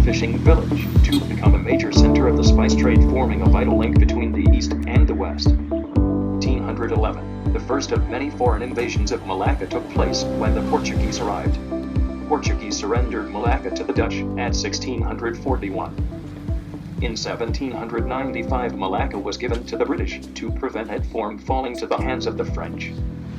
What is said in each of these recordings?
fishing village to become a major center of the spice trade, forming a vital link between the East and the West. 1811. The first of many foreign invasions of Malacca took place when the Portuguese arrived. Portugues surrendered Malacca to the Dutch at 1641. In 1795, Malacca was given to the British to prevent it from falling to the hands of the French.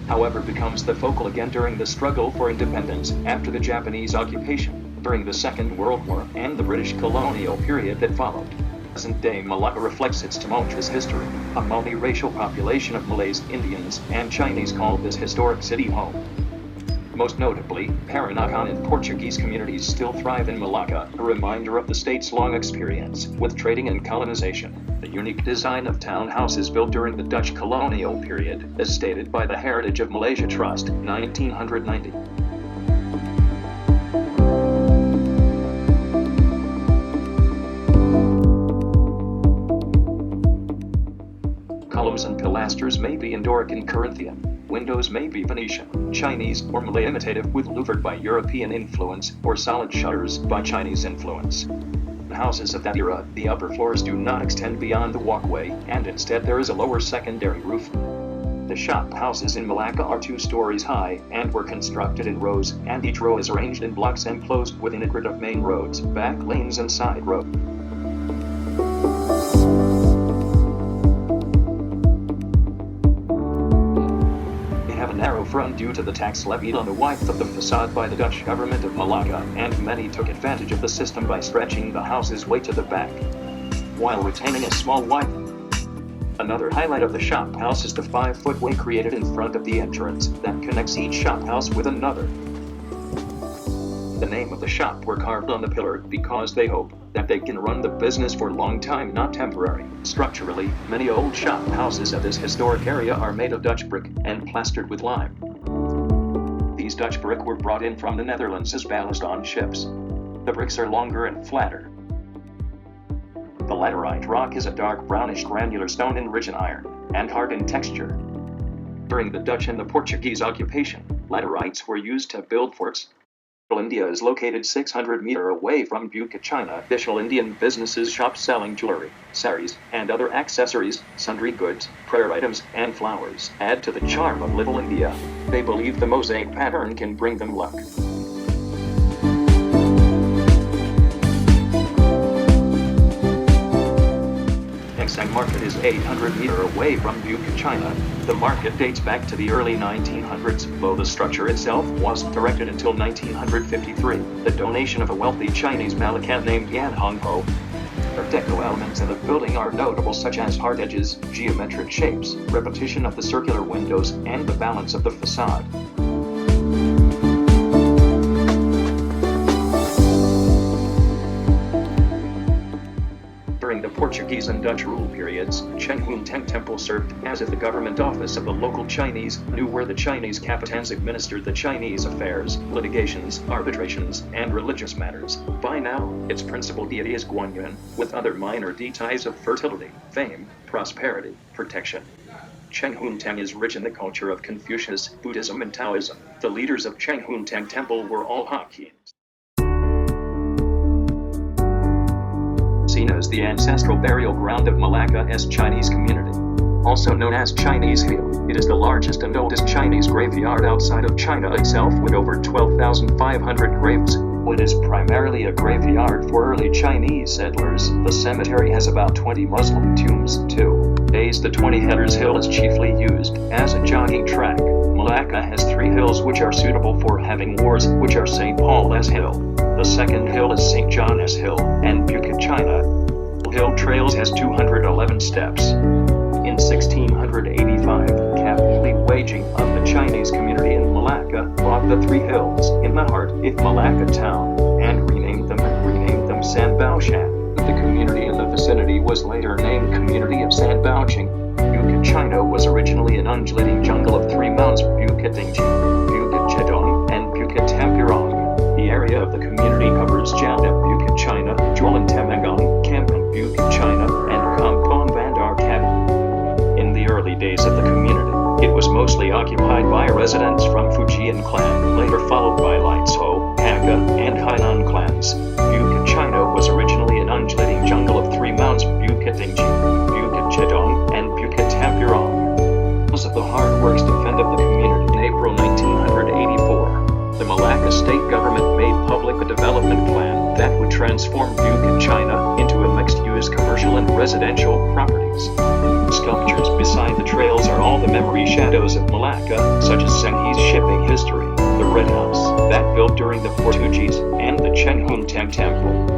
However, becomes the focal again during the struggle for independence after the Japanese occupation, during the Second World War, and the British colonial period that followed. Present-day Malacca reflects its tumultuous history. A multi-racial population of Malays, Indians, and Chinese call this historic city home. Most notably, Peranakan and Portuguese communities still thrive in Malacca, a reminder of the state's long experience with trading and colonization. The unique design of townhouses built during the Dutch colonial period, as stated by the Heritage of Malaysia Trust, 1990. Columns and pilasters may be in Doric and Corinthian. Windows may be Venetian, Chinese, or Malay imitative with louvered by European influence, or solid shutters by Chinese influence. In houses of that era, the upper floors do not extend beyond the walkway, and instead there is a lower secondary roof. The shop houses in Malacca are 2 stories high, and were constructed in rows, and each row is arranged in blocks enclosed within a grid of main roads, back lanes and side roads. Narrow front due to the tax levied on the width of the facade by the Dutch government of Malacca, and many took advantage of the system by stretching the houses way to the back, while retaining a small width. Another highlight of the shop house is the 5-foot way created in front of the entrance that connects each shop house with another. The name of the shop were carved on the pillar because they hope that they can run the business for a long time, not temporary. Structurally, many old shop houses of this historic area are made of Dutch brick and plastered with lime. These Dutch brick were brought in from the Netherlands as ballast on ships. The bricks are longer and flatter. The laterite rock is a dark brownish granular stone enriched in iron, and hard in texture. During the Dutch and the Portuguese occupation, laterites were used to build forts. India is located 600 meters away from Bukit, China. Official Indian businesses shop selling jewelry, saris, and other accessories, sundry goods, prayer items, and flowers add to the charm of Little India. They believe the mosaic pattern can bring them luck. Exang Market is 800 meters away from Bukit, China. The market dates back to the early 1900s, though the structure itself wasn't erected until 1953. The donation of a wealthy Chinese Malacan named Yan Hongpo. Art Deco elements in the building are notable, such as hard edges, geometric shapes, repetition of the circular windows, and the balance of the facade. During the Portuguese and Dutch rule periods, Cheng Hun Teng Temple served as if the government office of the local Chinese knew where the Chinese capitans administered the Chinese affairs, litigations, arbitrations, and religious matters. By now, its principal deity is Guanyin, with other minor deities of fertility, fame, prosperity, protection. Cheng Hun Teng is rich in the culture of Confucius, Buddhism, and Taoism. The leaders of Cheng Hun Teng Temple were all Hokkien. Cina is the ancestral burial ground of Malacca's Chinese community. Also known as Chinese Hill, it is the largest and oldest Chinese graveyard outside of China itself, with over 12,500 graves. It is primarily a graveyard for early Chinese settlers. The cemetery has about 20 Muslim tombs, too. Nowadays, the 20 Headers Hill is chiefly used as a jogging track. Melaka has 3 hills which are suitable for having wars, which are St. Paul's Hill. The second hill is St. John's Hill, and Bukit, China. Hill Trails has 211 steps. In 1685, Captain waging of the Chinese community in Melaka bought the 3 hills in the heart of Melaka town and renamed them Sanbaoshan. The community in the vicinity was later named Community of Sanbaoching. Bukit, China was originally an undulating jungle of 3 mountains: Bukit Dingji, Bukit Chedong, and Bukit Tampirong. The area of the community covers Jalan Bukit, China, Jualan Temangong, Kampung Bukit, China, and Kampong Bandar Kat. In the early days of the community, it was mostly occupied by residents from Fujian clan, later followed by Lights Ho, Hakka, and Hainan clans. Bukit, China was state government made public a development plan that would transform Bukit, China, into a mixed-use commercial and residential properties. Sculptures beside the trails are all the memory shadows of Melaka, such as Senghe's shipping history, the Red House, that built during the Portuguese, and the Chenhunteng Temple.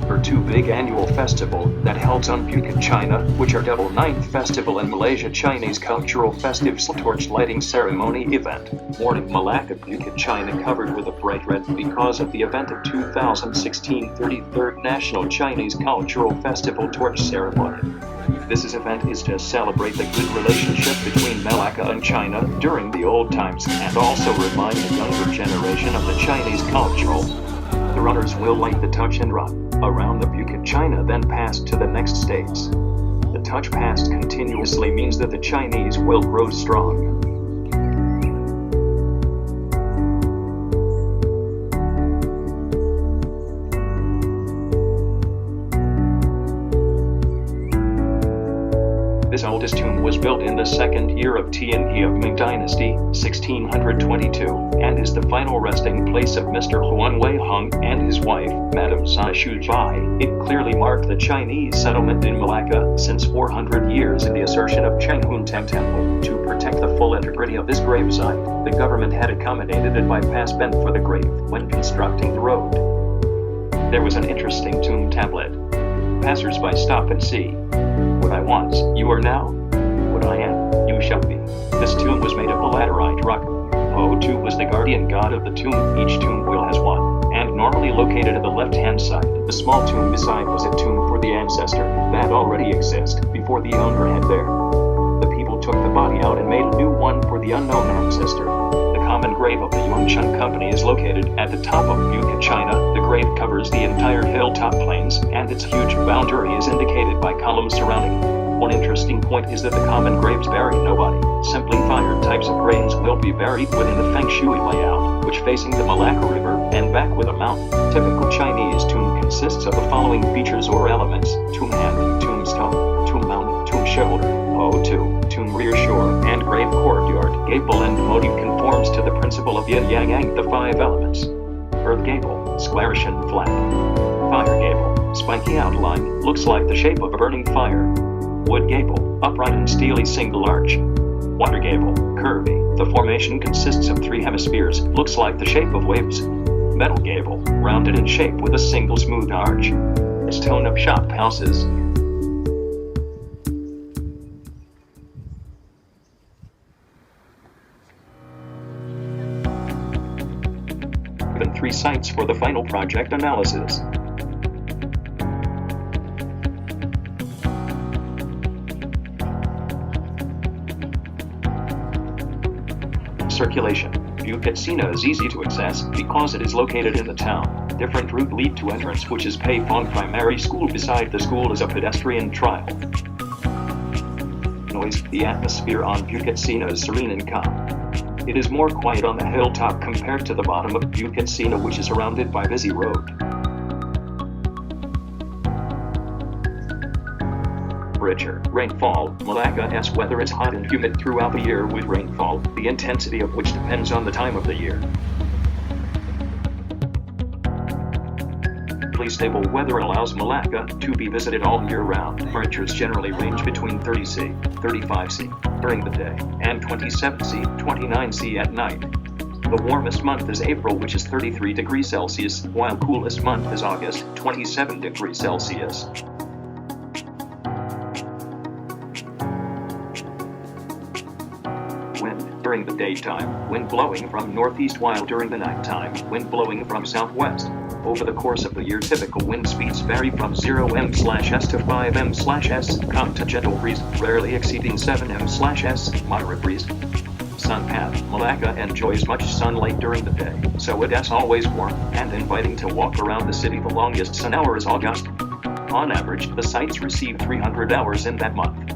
Her two big annual festival that held on Bukit, China, which are double Ninth Festival and Malaysia Chinese Cultural Festive's torch lighting ceremony event. Morning Melaka Bukit, China covered with a bright red because of the event of 2016 33rd National Chinese Cultural Festival torch ceremony. This event is to celebrate the good relationship between Melaka and China during the old times and also remind the younger generation of the Chinese cultural. The runners will light the touch and run around the Bukit, China, then pass to the next states. The touch passed continuously means that the Chinese will grow strong. This oldest tomb was built in the second year of Tianhe of Ming Dynasty, 1622, and is the final resting place of Mr. Huan Weiheng and his wife, Madame Zai Shuzhai. It clearly marked the Chinese settlement in Melaka since 400 years in the assertion of Chenhunteng Temple. To protect the full integrity of this gravesite, the government had accommodated a bypass bend for the grave when constructing the road. There was an interesting tomb tablet. Passers-by stop and see. What I once, you are now. What I am, you shall be. This tomb was made of a laterite rock. O2 was the guardian god of the tomb. Each tomb will has one, and normally located at the left-hand side. The small tomb beside was a tomb for the ancestor that already exists before the owner had there. The people took the body out and made a new one for the unknown ancestor. The common grave of the Yongchun Company is located at the top of Bukit, China. The grave covers the entire hilltop plains, and its huge boundary is indicated by columns surrounding it. One interesting point is that the common graves bury nobody. Simply fired types of graves will be buried within the Feng Shui layout, which facing the Melaka River and back with a mountain. Typical Chinese tomb consists of the following features or elements: tomb hand, tombstone, tomb mountain, tomb shoulder, O2, tomb rear shore, and grave courtyard. Gable and motive conforms to the principle of yin-yang, the five elements. Earth gable, squarish and flat. Fire gable, spiky outline, looks like the shape of a burning fire. Wood gable, upright and steely single arch. Water gable, curvy. The formation consists of three hemispheres, looks like the shape of waves. Metal gable, rounded in shape with a single smooth arch. Stone of shop houses. Given 3 sites for the final project analysis. Circulation. Bukit Cina is easy to access because it is located in the town. Different route lead to entrance, which is Pei Fong Primary School. Beside the school is a pedestrian trail. Noise. The atmosphere on Bukit Cina is serene and calm. It is more quiet on the hilltop compared to the bottom of Bukit Cina, which is surrounded by busy road. Temperature. Rainfall. Melaka's weather is hot and humid throughout the year with rainfall, the intensity of which depends on the time of the year. Stable weather allows Melaka to be visited all year round. Temperatures generally range between 30°C, 35°C during the day, and 27°C, 29°C at night. The warmest month is April, which is 33 degrees Celsius, while coolest month is August, 27 degrees Celsius. Wind. During the daytime, wind blowing from northeast, while during the nighttime, wind blowing from southwest. Over the course of the year, typical wind speeds vary from 0 m/s to 5 m/s, continental breeze, rarely exceeding 7 m/s, moderate breeze. Sun path. Melaka enjoys much sunlight during the day, so it is always warm and inviting to walk around the city. The longest sun hour is August. On average, the sites receive 300 hours in that month.